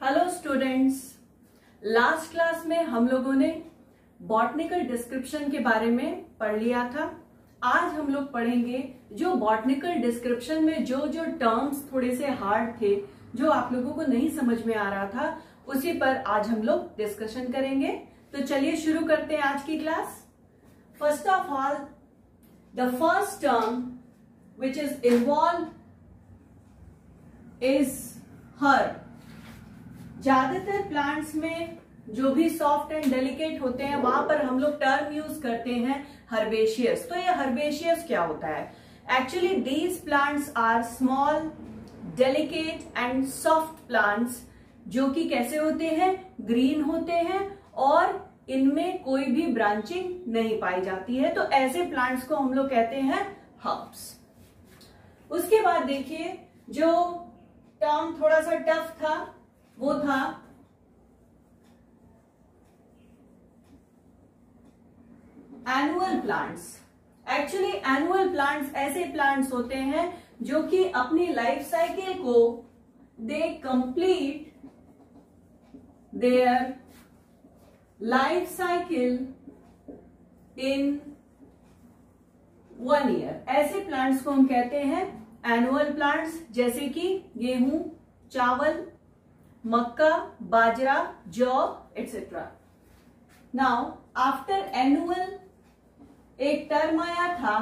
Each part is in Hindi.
हेलो स्टूडेंट्स, लास्ट क्लास में हम लोगों ने बॉटनिकल डिस्क्रिप्शन के बारे में पढ़ लिया था। आज हम लोग पढ़ेंगे जो बॉटनिकल डिस्क्रिप्शन में जो जो टर्म्स थोड़े से हार्ड थे, जो आप लोगों को नहीं समझ में आ रहा था, उसी पर आज हम लोग डिस्कशन करेंगे। तो चलिए शुरू करते हैं आज की class. First of all, the first term which is involve is herb. ज्यादातर प्लांट्स में जो भी सॉफ्ट एंड डेलिकेट होते हैं वहां पर हम लोग टर्म यूज करते हैं हर्बेशियस। तो ये हर्बेशियस क्या होता है? Actually these plants are small, delicate and soft plants, जो कि कैसे होते हैं? ग्रीन होते हैं और इनमें कोई भी ब्रांचिंग नहीं पाई जाती है। तो ऐसे प्लांट्स को हम लोग कहते हैं हर्ब्स। उसके बाद देखिए, जो टर्म थोड़ा सा टफ था वो था annual plants. Actually annual plants ऐसे प्लांट्स होते हैं जो कि अपनी लाइफ साइकिल को they complete their life cycle in 1 year. ऐसे प्लांट्स को हम कहते हैं एनुअल प्लांट्स, जैसे कि गेहूं, चावल, मक्का, बाजरा, जौ एटसेट्रा। नाउ आफ्टर एनुअल एक टर्म आया था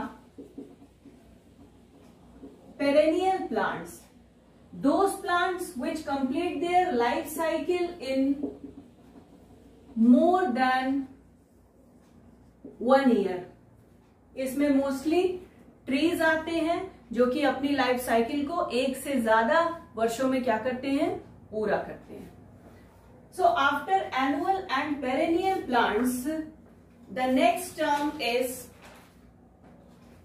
perennial plants, those plants which complete their life cycle in more than 1 year. इसमें मोस्टली ट्रीज आते हैं जो कि अपनी लाइफ साइकिल को 1 से ज्यादा वर्षों में क्या करते हैं? पूरा करते हैं। So after annual and perennial plants, the next term is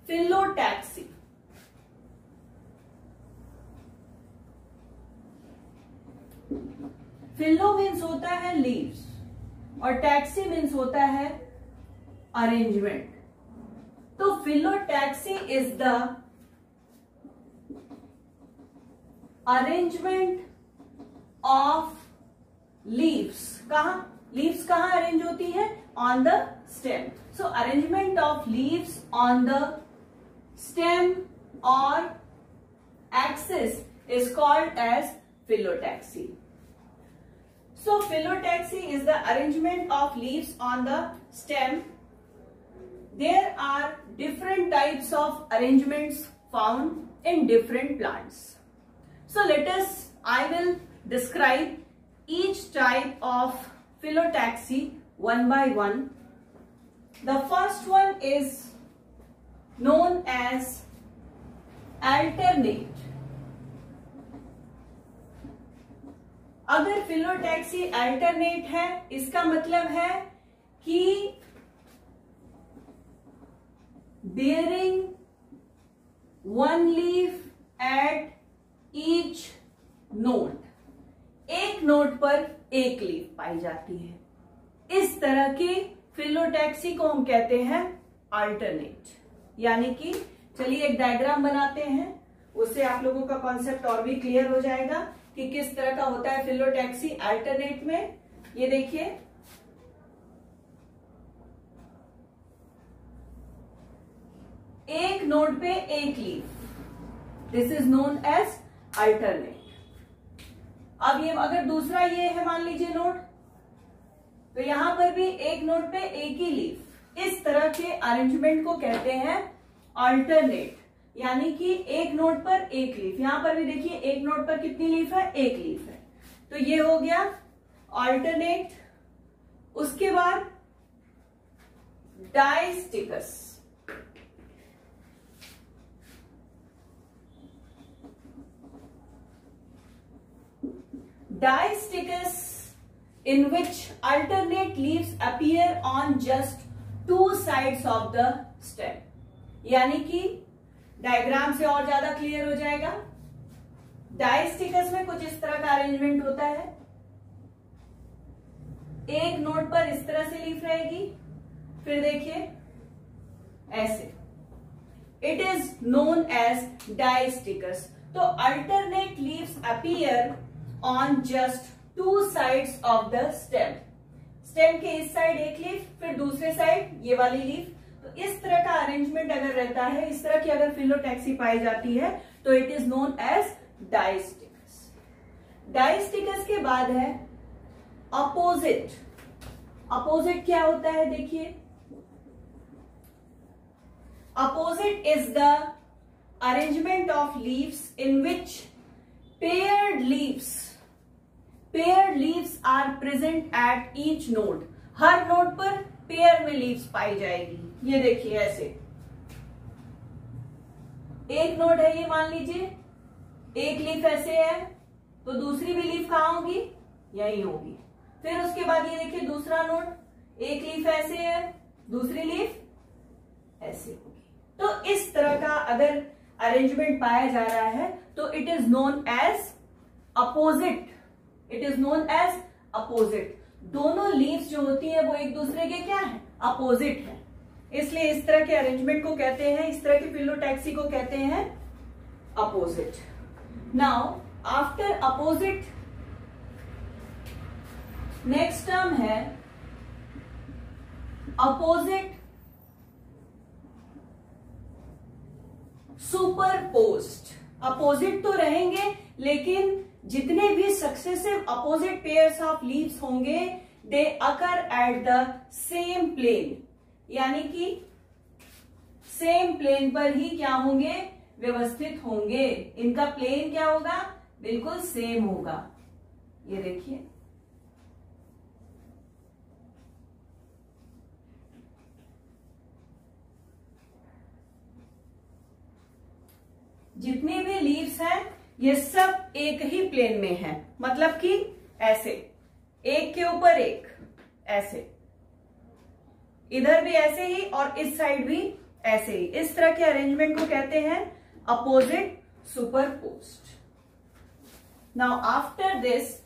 phyllotaxy. Phyllo means होता है लीव्स और टैक्सी मीन्स होता है अरेंजमेंट। तो phyllotaxy is the arrangement of leaves. Leaves कहां अरेंज होती है? On the stem. So arrangement of leaves on the stem और axis is called as phyllotaxy. So phyllotaxy is the arrangement of leaves on the stem. There are different types of arrangements found in different plants. So I will describe each type of phyllotaxy one by one. The first one is known as alternate. अगर फिलोटैक्सी अल्टरनेट है, इसका मतलब है कि bearing 1 leaf eight each node, एक नोड पर एक लीफ पाई जाती है। इस तरह की फिलोटैक्सी को हम कहते हैं अल्टरनेट। यानी कि चलिए एक डायग्राम बनाते हैं, उससे आप लोगों का कॉन्सेप्ट और भी क्लियर हो जाएगा कि किस तरह का होता है फिलोटैक्सी अल्टरनेट में। ये देखिए, एक नोड पे एक leaf, this is known as alternate. अब ये अगर दूसरा ये है, मान लीजिए नोड, तो यहां पर भी एक नोड पे एक ही लीफ। इस तरह के अरेंजमेंट को कहते हैं अल्टरनेट। यानी कि एक नोड पर एक लीफ। यहां पर भी देखिए, एक नोड पर कितनी लीफ है? एक लीफ है। तो ये हो गया अल्टरनेट। उसके बाद डायस्टिकस। डायस्टिकस in which alternate leaves appear on just 2 sides of the stem. यानी कि डायग्राम से और ज्यादा क्लियर हो जाएगा। डायस्टिकस में कुछ इस तरह का अरेंजमेंट होता है, एक नोड पर इस तरह से लीफ रहेगी, फिर देखिए ऐसे, इट इज नोन एज डायस्टिकस. तो alternate leaves appear on just two sides of the stem. Stem के इस साइड एक लीफ, फिर दूसरे साइड ये वाली लीफ। तो इस तरह का अरेंजमेंट अगर रहता है, इस तरह की अगर फिलोटैक्सी पाई जाती है तो it is known as distichous. Distichous के बाद है अपोजिट। अपोजिट क्या होता है देखिए, opposite is the arrangement of leaves in which paired leaves are present at each node. हर नोड पर पेयर में लीव्स पाई जाएगी। ये देखिए ऐसे एक नोड है, ये मान लीजिए एक लीफ ऐसे है, तो दूसरी भी लीफ कहां होगी, यही होगी। फिर उसके बाद ये देखिए दूसरा नोड, एक लीफ ऐसे है, दूसरी लीफ ऐसे होगी। तो इस तरह का अगर अरेंजमेंट पाया जा रहा है तो it is known as opposite. It is known as opposite. दोनों लीव्स जो होती है वो एक दूसरे के क्या है, अपोजिट है। इसलिए इस तरह के अरेंजमेंट को कहते हैं, इस तरह की फिलोटैक्सी को कहते हैं opposite. Now after opposite next term है अपोजिट सुपरपोज्ड। अपोजिट तो रहेंगे, लेकिन जितने भी successive opposite pairs of leaves होंगे they occur at the same plane, यानी कि सेम प्लेन पर ही क्या होंगे, व्यवस्थित होंगे। इनका प्लेन क्या होगा, बिल्कुल सेम होगा। ये देखिए जितनी भी लीव्स हैं ये सब एक ही प्लेन में है, मतलब कि ऐसे एक के ऊपर एक, ऐसे इधर भी ऐसे ही और इस साइड भी ऐसे ही। इस तरह के अरेंजमेंट को कहते हैं opposite superposed. Now after this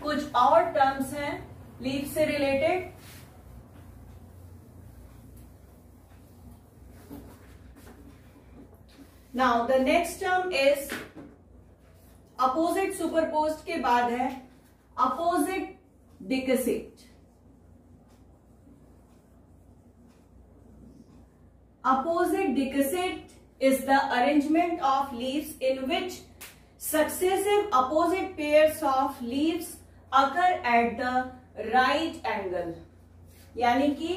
कुछ और टर्म्स हैं लीफ से related. Now the next term is opposite superposed के बाद है opposite decussate. Opposite decussate is the arrangement of leaves in which successive opposite pairs of leaves occur at the right angle। यानी कि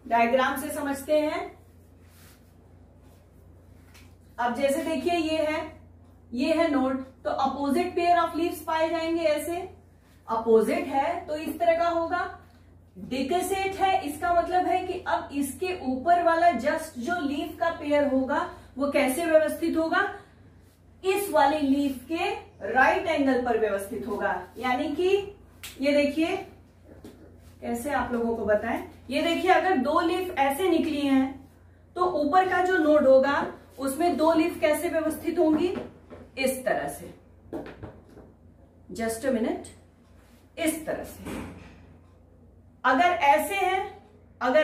डायग्राम से समझते हैं। अब जैसे देखिए ये है नोड, तो अपोजिट पेयर ऑफ लीव्स पाए जाएंगे ऐसे। अपोजिट है तो इस तरह का होगा। डिकसेट है, इसका मतलब है कि अब इसके ऊपर वाला जस्ट जो लीफ का पेयर होगा वो कैसे व्यवस्थित होगा, इस वाली लीफ के राइट एंगल पर व्यवस्थित होगा। यानी कि ये देखिए कैसे आप लोगों को बताएं, ये देखिए अगर दो लीफ ऐसे निकली हैं तो ऊपर का जो नोड होगा उसमें दो लीफ कैसे व्यवस्थित होंगी, इस तरह से। जस्ट अ मिनट, इस तरह से। अगर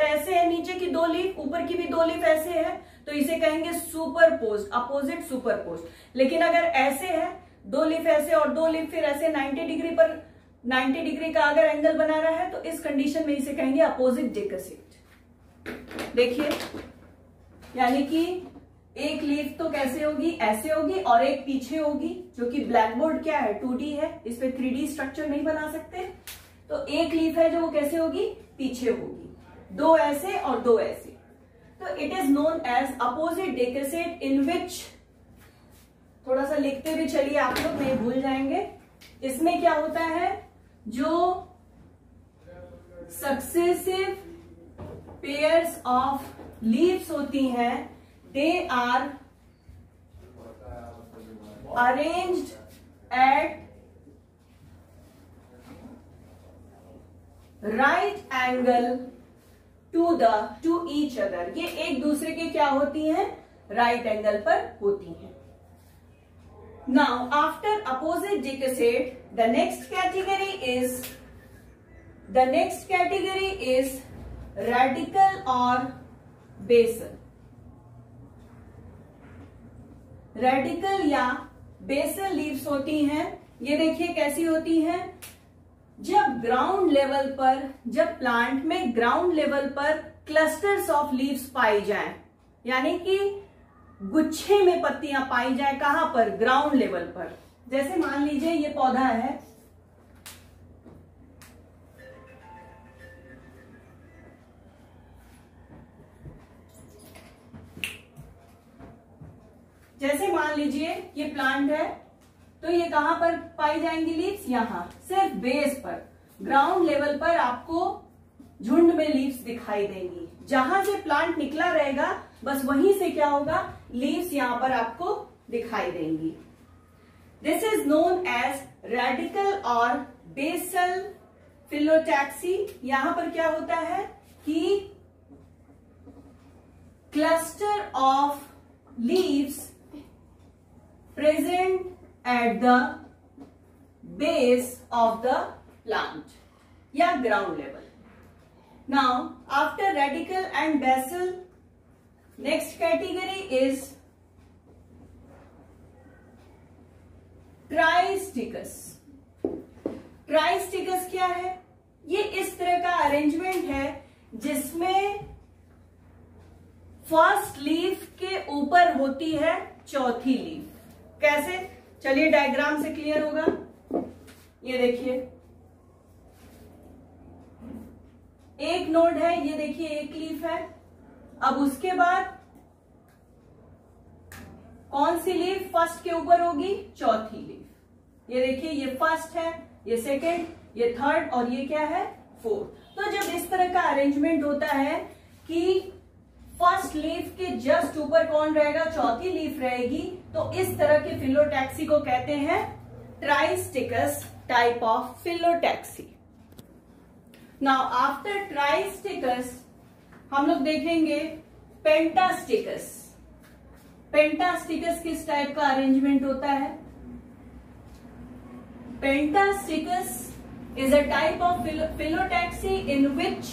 ऐसे है नीचे की दो लीफ, ऊपर की भी दो लीफ ऐसे है, तो इसे कहेंगे सुपरपोज्ड, अपोजिट सुपरपोज्ड। लेकिन अगर ऐसे है, दो लीफ ऐसे और दो लीफ फिर ऐसे 90 डिग्री पर 90 डिग्री का अगर एंगल बना रहा है तो इस कंडीशन में इसे कहेंगे अपोजिट डिकसेट। देखिए यानी कि एक लीफ तो कैसे होगी, ऐसे होगी और एक पीछे होगी, जो कि ब्लैक बोर्ड क्या है 2D है, इस पे 3D स्ट्रक्चर नहीं बना सकते। तो एक लीफ है जो वो कैसे होगी, पीछे होगी, दो ऐसे और दो ऐसे। तो it is known as opposite decussate in which, थोड़ा सा लिखते भी चलिए आप लोग नहीं भूल जाएंगे। इसमें क्या होता है, जो सक्सेसिव पेयर्स ऑफ लीव्स होती हैं they are arranged at right angle to each other. ये एक दूसरे के क्या होती हैं, राइट एंगल पर होती हैं। Now after opposite decussate the next category is radical और बेसल। रेडिकल या बेसल लीव्स होती हैं। ये देखिए कैसी होती हैं। जब ग्राउंड लेवल पर, जब प्लांट में ग्राउंड लेवल पर क्लस्टर्स ऑफ लीव्स पाई जाएं, यानी कि गुच्छे में पत्तियां पाई जाए, कहां पर? ग्राउंड लेवल पर। जैसे मान लीजिए ये पौधा है, जैसे मान लीजिए ये प्लांट है, तो ये कहां पर पाई जाएंगी लीव्स? यहां, सिर्फ बेस पर, ग्राउंड लेवल पर आपको झुंड में लीव्स दिखाई देंगी। जहां से प्लांट निकला रहेगा बस वहीं से क्या होगा? लीव्स यहां पर आपको दिखाई देंगी। This is known as radical और बेसल फिलोटैक्सी। यहां पर क्या होता है कि cluster of leaves present at the base of the plant या ground level. Now after radical and basal, next category is ट्राइस्टिकस। ट्राइस्टिकस क्या है? ये इस तरह का अरेंजमेंट है जिसमें फर्स्ट लीफ के ऊपर होती है चौथी लीफ। कैसे? चलिए डायग्राम से क्लियर होगा। ये देखिए एक नोड है, ये देखिए एक लीफ है। अब उसके बाद कौन सी लीफ फर्स्ट के ऊपर होगी? चौथी लीफ। ये देखिए ये फर्स्ट है, ये सेकेंड, ये थर्ड और ये क्या है? फोर्थ। तो जब इस तरह का अरेंजमेंट होता है कि फर्स्ट लीफ के जस्ट ऊपर कौन रहेगा? चौथी लीफ रहेगी, तो इस तरह के फिलोटैक्सी को कहते हैं tristichous type of phyllotaxy. Now after tristichous हम लोग देखेंगे पेंटास्टिकस। पेंटास्टिकस किस टाइप का अरेंजमेंट होता है? पेंटास्टिकस is a type of phyllotaxy in which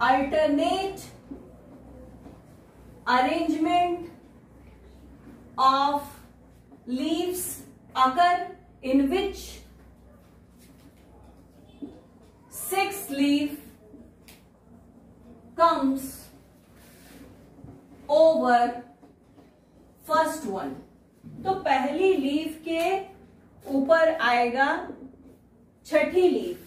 alternate arrangement of leaves occur, in which sixth leaf comes over first one. तो पहली लीफ के ऊपर आएगा छठी लीफ।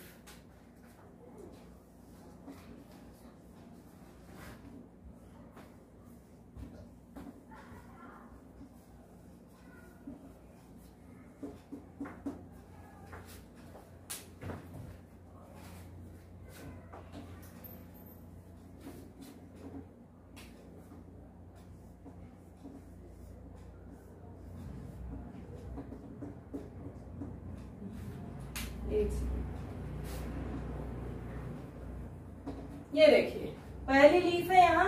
ये देखिए पहली लीफ है यहां,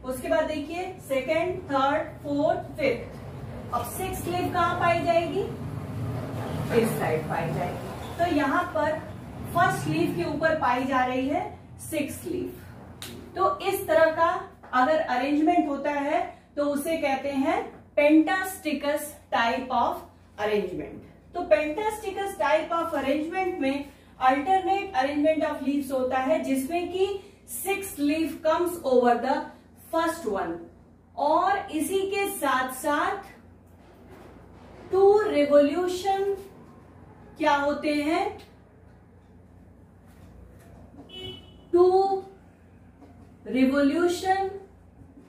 उसके बाद देखिए सेकेंड, थर्ड, फोर्थ, फिफ्थ। अब सिक्स लीफ कहां पाई जाएगी? इस साइड पाई जाएगी। तो यहां पर फर्स्ट लीफ के ऊपर पाई जा रही है सिक्स लीफ। तो इस तरह का अगर अरेंजमेंट होता है तो उसे कहते हैं पेंटास्टिकस टाइप ऑफ अरेंजमेंट। तो पेंटास्टिकस टाइप ऑफ अरेंजमेंट में अल्टरनेट अरेंजमेंट ऑफ लीव्स होता है जिसमें कि six leaf comes over the first one, और इसी के साथ साथ टू रिवोल्यूशन क्या होते हैं? To revolution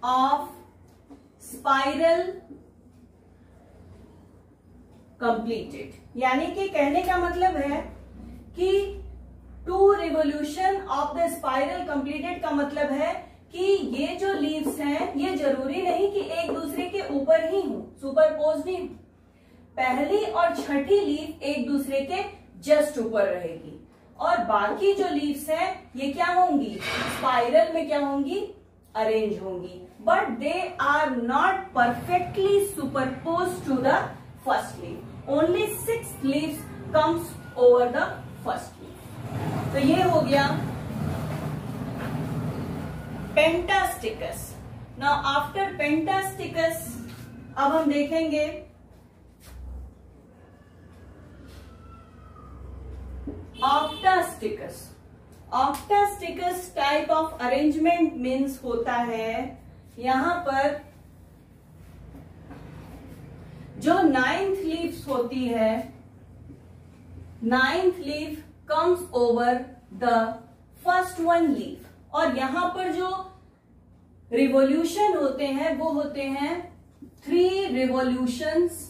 of spiral completed. यानी कि कहने का मतलब है कि to revolution of the spiral completed का मतलब है कि ये जो लीव्स हैं ये जरूरी नहीं कि एक दूसरे के ऊपर ही हो, सुपरपोज नहीं हो। पहली और छठी लीफ एक दूसरे के जस्ट ऊपर रहेगी और बाकी जो लीव्स हैं ये क्या होंगी? स्पाइरल में क्या होंगी? अरेंज होंगी, but they are not perfectly superpose to the first leaf. Only six leaves comes over the first leaf. तो ये हो गया पेंटास्टिकस। नाउ आफ्टर पेंटास्टिकस अब हम देखेंगे ऑक्टास्टिकस। ऑक्टास्टिकस टाइप ऑफ अरेंजमेंट मीन्स होता है यहां पर जो 9th लीव्स होती है, 9th leaf comes over the first one leaf, और यहां पर जो रिवॉल्यूशन होते हैं वो होते हैं 3 revolutions,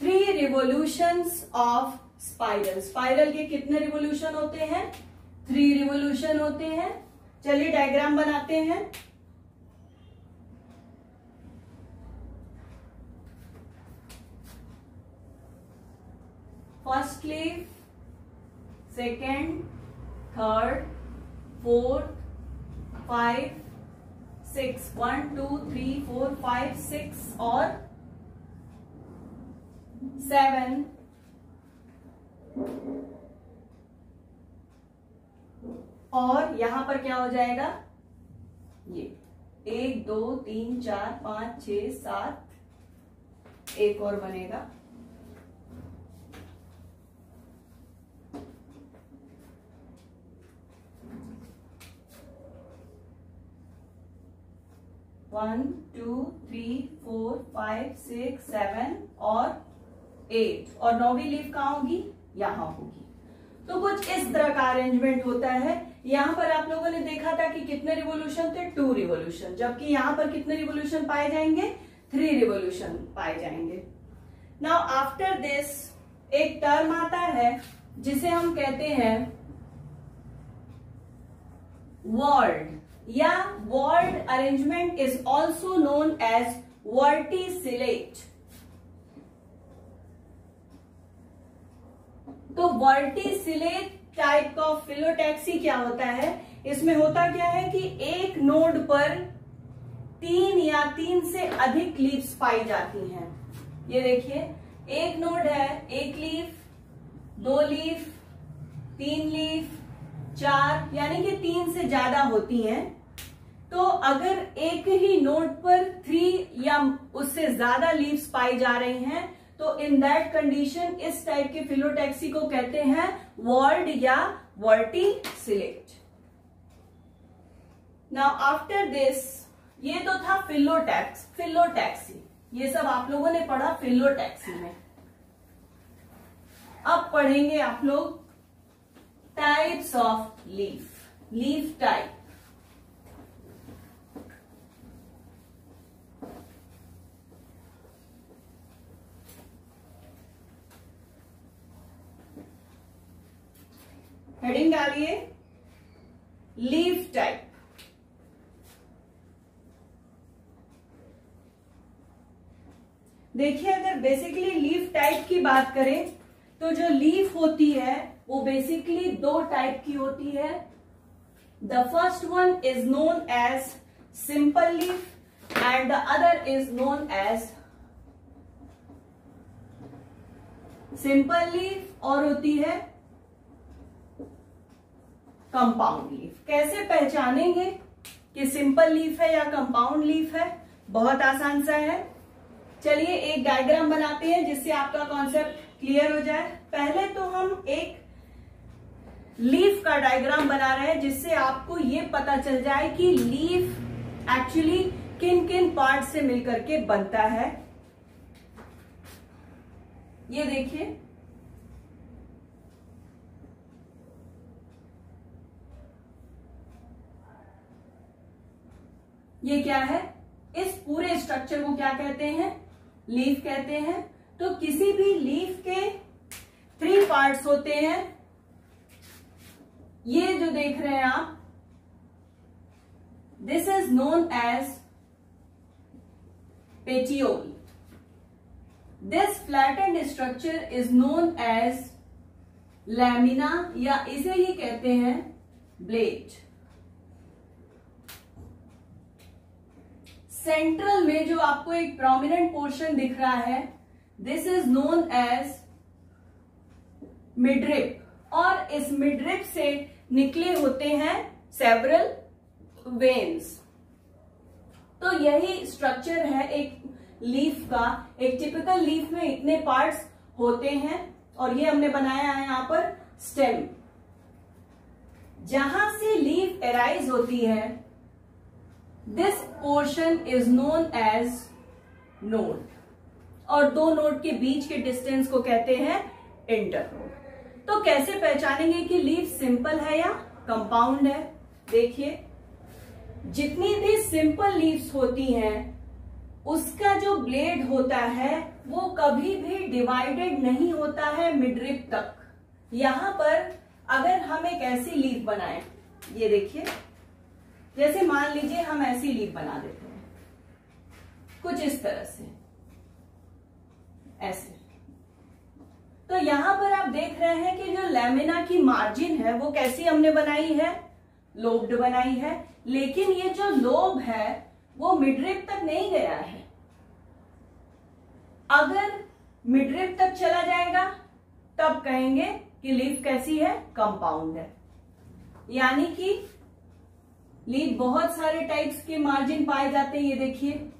3 revolutions of spiral. Spiral के कितने रिवॉल्यूशन होते हैं? 3 रिवॉल्यूशन होते हैं। चलिए डायग्राम बनाते हैं। First leaf, second, third, fourth, 5, 6, 1 2 3 4 5 6 और 7, और यहां पर क्या हो जाएगा? ये 1 2 3 4 5 6 7, एक और बनेगा। वन 2 3 4 5 6 7 और 8, और 9वीं लीफ कहां होगी? यहां होगी। तो कुछ इस तरह का अरेंजमेंट होता है। यहां पर आप लोगों ने देखा था कि कितने रिवॉल्यूशन थे? 2 रिवॉल्यूशन, जबकि यहां पर कितने रिवॉल्यूशन पाए जाएंगे? 3 रिवॉल्यूशन पाए जाएंगे। नाउ आफ्टर दिस एक टर्म आता है जिसे हम कहते हैं वॉर्ड, या whorled arrangement is also known as verticillate. तो वर्टिसिलेट टाइप का फिलोटैक्सी क्या होता है? इसमें होता क्या है कि एक नोड पर 3 या 3 से अधिक लीव्स पाई जाती हैं। ये देखिए, एक नोड है, 1 लीफ, 2 लीफ, 3 लीफ, 4, यानी कि 3 से ज्यादा होती हैं। तो अगर एक ही नोड पर 3 या उससे ज्यादा लीव्स पाई जा रही हैं, तो इन दैट कंडीशन इस टाइप के फिलोटैक्सी को कहते हैं वॉर्ड या वर्टिसिलेट। नाउ आफ्टर दिस, ये तो था फिलोटैक्सी, ये सब आप लोगों ने पढ़ा फिलोटैक्सी में। अब पढ़ेंगे आप लोग types of leaf type. Heading डालिए लीफ टाइप। देखिए, अगर बेसिकली लीफ टाइप की बात करें तो जो लीफ होती है वो बेसिकली 2 टाइप की होती है। The first one is known as simple leaf and the other is known as simple leaf, और होती है कंपाउंड लीफ। कैसे पहचानेंगे कि सिंपल लीफ है या कंपाउंड लीफ है? बहुत आसान सा है। चलिए एक डायग्राम बनाते हैं जिससे आपका कॉन्सेप्ट क्लियर हो जाए। पहले तो हम एक लीफ का डायग्राम बना रहे हैं जिससे आपको ये पता चल जाए कि लीफ एक्चुअली किन किन पार्ट से मिलकर के बनता है। ये देखिए, ये क्या है? इस पूरे स्ट्रक्चर को क्या कहते हैं? लीफ कहते हैं। तो किसी भी लीफ के 3 पार्ट्स होते हैं। ये जो देख रहे हैं आप, this is known as petiole. This flattened structure is known as lamina, या इसे ही कहते हैं ब्लेड। सेंट्रल में जो आपको एक प्रोमिनेंट पोर्शन दिख रहा है, this is known as midrib, और इस मिडरिप से निकले होते हैं सेवरल वेन्स। तो यही स्ट्रक्चर है एक लीफ का। एक टिपिकल लीफ में इतने पार्ट्स होते हैं और ये हमने बनाया है यहां पर स्टेम। जहां से लीफ एराइज होती है, this portion is known as node, और दो नोड के बीच के डिस्टेंस को कहते हैं इंटरनोड। तो कैसे पहचानेंगे कि लीफ सिंपल है या कंपाउंड है? देखिए, जितनी भी सिंपल लीव्स होती हैं उसका जो ब्लेड होता है वो कभी भी डिवाइडेड नहीं होता है मिडरिप तक। यहां पर अगर हम एक ऐसी लीफ बनाएं, ये देखिए, जैसे मान लीजिए हम ऐसी लीफ बना देते हैं कुछ इस तरह से, ऐसे। तो यहां पर आप देख रहे हैं कि जो लैमिना की मार्जिन है वो कैसी हमने बनाई है? लोब्ड बनाई है। लेकिन ये जो लोब है वो मिडरिप तक नहीं गया है। अगर मिडरिप तक चला जाएगा तब कहेंगे कि लीफ कैसी है? कंपाउंड है। यानी कि लीफ बहुत सारे टाइप्स के मार्जिन पाए जाते हैं। ये देखिए,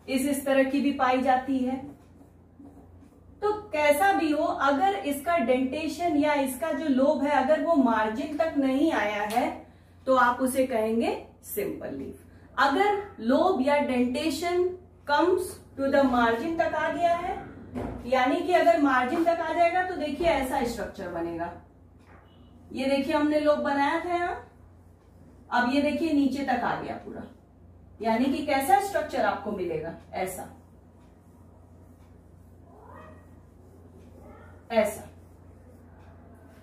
इस तरह की भी पाई जाती है। तो कैसा भी हो, अगर इसका डेंटेशन या इसका जो लोब है अगर वो मार्जिन तक नहीं आया है तो आप उसे कहेंगे सिंपल लीफ। अगर लोब या dentation comes to the margin तक आ गया है, यानी कि अगर मार्जिन तक आ जाएगा तो देखिए ऐसा स्ट्रक्चर बनेगा। ये देखिए हमने लोब बनाया था यहां, अब ये देखिए नीचे तक आ गया पूरा, यानी कि कैसा स्ट्रक्चर आपको मिलेगा? ऐसा, ऐसा।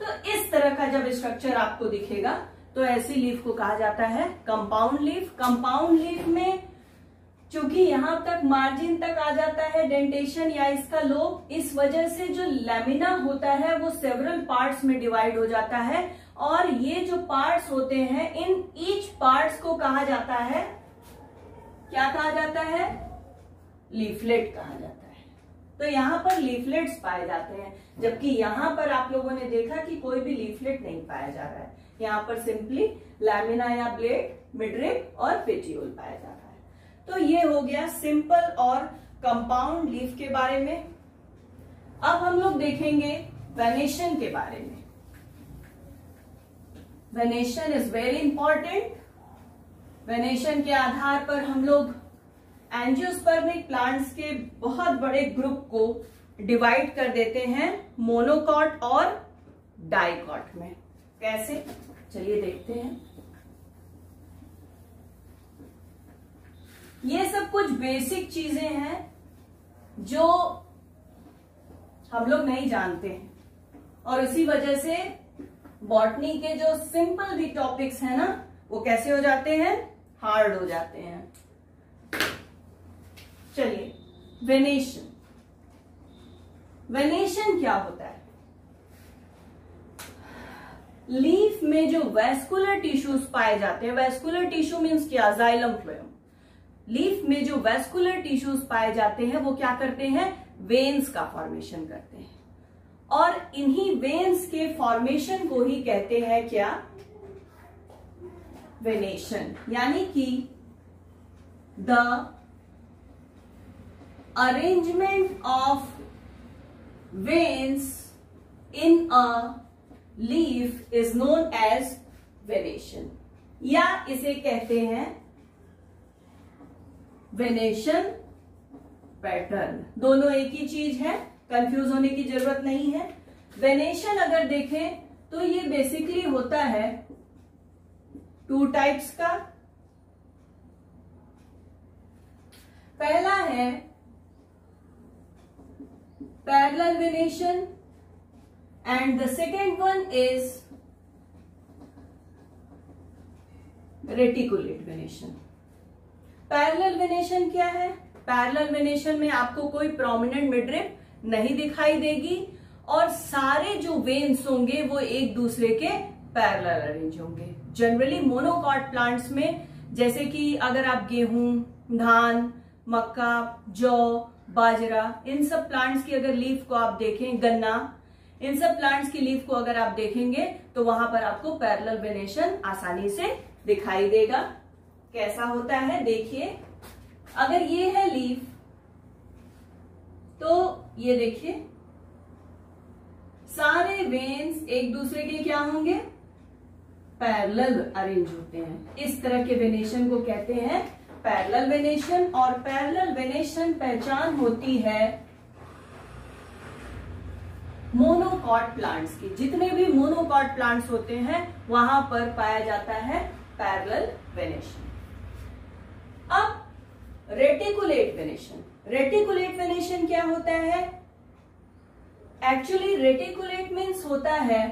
तो इस तरह का जब स्ट्रक्चर आपको दिखेगा तो ऐसी लीफ को कहा जाता है कंपाउंड लीफ। कंपाउंड लीफ में चूंकि यहां तक मार्जिन तक आ जाता है डेंटेशन या इसका लोब, इस वजह से जो लैमिना होता है वो सेवरल पार्ट्स में डिवाइड हो जाता है, और ये जो पार्ट्स होते हैं इन ईच पार्ट्स को कहा जाता है, क्या कहा जाता है? लीफलेट कहा जाता है। तो यहां पर लीफलेट्स पाए जाते हैं, जबकि यहां पर आप लोगों ने देखा कि कोई भी लीफलेट नहीं पाया जा रहा है। यहां पर सिंपली लैमिना या ब्लेड, मिडरिप और पेटियोल पाया जा रहा है। तो ये हो गया सिंपल और कंपाउंड लीफ के बारे में। अब हम लोग देखेंगे वेनेशन के बारे में। Venation is very important. Venation के आधार पर हम लोग एंजियोस्पर्मिक प्लांट्स के बहुत बड़े ग्रुप को डिवाइड कर देते हैं मोनोकॉट और डाइकॉट में। कैसे? चलिए देखते हैं। ये सब कुछ बेसिक चीजें हैं जो हम लोग नहीं जानते हैं, और इसी वजह से बॉटनी के जो सिंपल भी टॉपिक्स हैं ना वो कैसे हो जाते हैं? हार्ड हो जाते हैं। चलिए, वेनेशन। वेनेशन क्या होता है? लीफ में जो वेस्कुलर टिश्यूज पाए जाते हैं, वेस्कुलर टिश्यू मीन्स क्या? Xylem phloem. लीफ में जो वेस्कुलर टिश्यूज पाए जाते हैं वो क्या करते हैं? वेन्स का फॉर्मेशन करते हैं, और इन्हीं वेन्स के फॉर्मेशन को ही कहते हैं क्या? वेनेशन। यानी कि the arrangement of veins in a leaf is known as venation, या इसे कहते हैं वेनेशन पैटर्न। दोनों एक ही चीज है, कंफ्यूज होने की जरूरत नहीं है। वेनेशन अगर देखें तो ये बेसिकली होता है टू टाइप्स का। पहला है parallel venation and the second one is reticulate venation। Parallel venation क्या है? पैरेलल वेनेशन में आपको कोई प्रोमिनेंट मिडरिप नहीं दिखाई देगी, और सारे जो वेन्स होंगे वो एक दूसरे के पैरेलल अरेंज होंगे। जनरली मोनोकॉट प्लांट्स में, जैसे कि अगर आप गेहूं, धान, मक्का, जौ, बाजरा, इन सब प्लांट्स की अगर लीफ को आप देखें, गन्ना, इन सब प्लांट्स की लीफ को अगर आप देखेंगे तो वहां पर आपको पैरेलल वेनेशन आसानी से दिखाई देगा। कैसा होता है देखिए, अगर ये है लीफ तो ये देखिए सारे वेन्स एक दूसरे के क्या होंगे, पैरेलल अरेंज होते हैं। इस तरह के वेनेशन को कहते हैं पैरेलल वेनेशन। और पैरेलल वेनेशन पहचान होती है मोनोकॉट प्लांट्स की। जितने भी मोनोकॉट प्लांट्स होते हैं वहां पर पाया जाता है पैरेलल वेनेशन। अब रेटिकुलेट वेनेशन, रेटिकुलेट वेनेशन क्या होता है? एक्चुअली रेटिकुलेट मीन्स होता है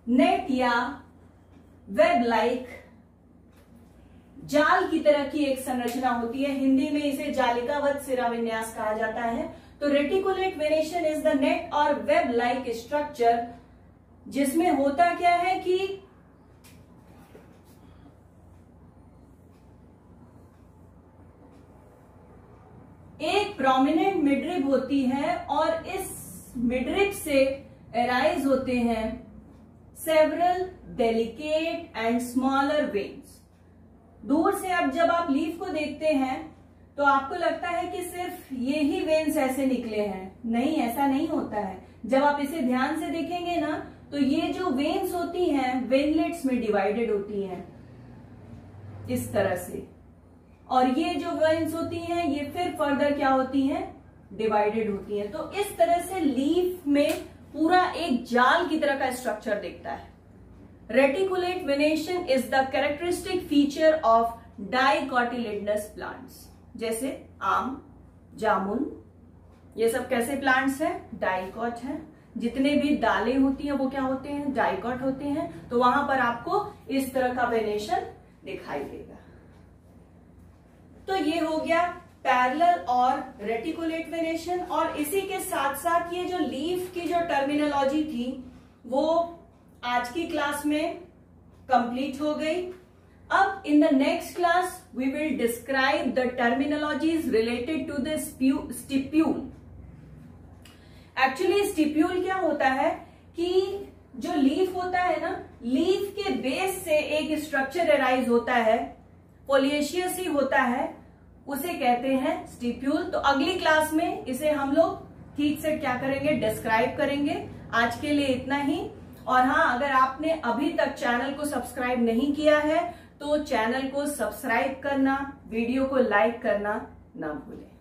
नेट या वेब लाइक, जाल की तरह की एक संरचना होती है। हिंदी में इसे जालिकावत सिरा विन्यास कहा जाता है। तो reticulate venation is the net और वेब लाइक स्ट्रक्चर, जिसमें होता क्या है कि एक प्रोमिनेंट मिडरिब होती है और इस मिडरिब से एराइज होते हैं several delicate and smaller veins. दूर से अब जब आप लीफ को देखते हैं तो आपको लगता है कि सिर्फ ये ही वेन्स ऐसे निकले हैं। नहीं, ऐसा नहीं होता है। जब आप इसे ध्यान से देखेंगे ना तो ये जो वेन्स होती हैं वेनलेट्स में डिवाइडेड होती हैं इस तरह से, और ये जो वेन्स होती हैं ये फिर फर्दर क्या होती हैं, डिवाइडेड होती हैं। तो इस तरह से लीफ में पूरा एक जाल की तरह का स्ट्रक्चर दिखता है। Reticulate venation is the characteristic feature of dicotyledonous plants. जैसे आम, जामुन, ये सब कैसे प्लांट्स हैं, डाइकॉट हैं। जितने भी दालें होती हैं वो क्या होते हैं, डाइकॉट होते हैं। तो वहां पर आपको इस तरह का वेनेशन दिखाई देगा। तो ये हो गया पैरेलल और रेटिकुलेट वेनेशन। और इसी के साथ साथ ये जो लीफ की जो टर्मिनोलॉजी थी वो आज की क्लास में कंप्लीट हो गई। अब in the next class we will describe the terminologies related to the stipule. Actually stipule क्या होता है कि जो लीफ होता है ना, लीफ के बेस से एक स्ट्रक्चर एराइज होता है, फोलिएशियस ही होता है, उसे कहते हैं स्टिप्यूल। तो अगली क्लास में इसे हम लोग ठीक से क्या करेंगे, डिस्क्राइब करेंगे। आज के लिए इतना ही। और हाँ, अगर आपने अभी तक चैनल को सब्सक्राइब नहीं किया है तो चैनल को सब्सक्राइब करना, वीडियो को लाइक करना ना भूलें।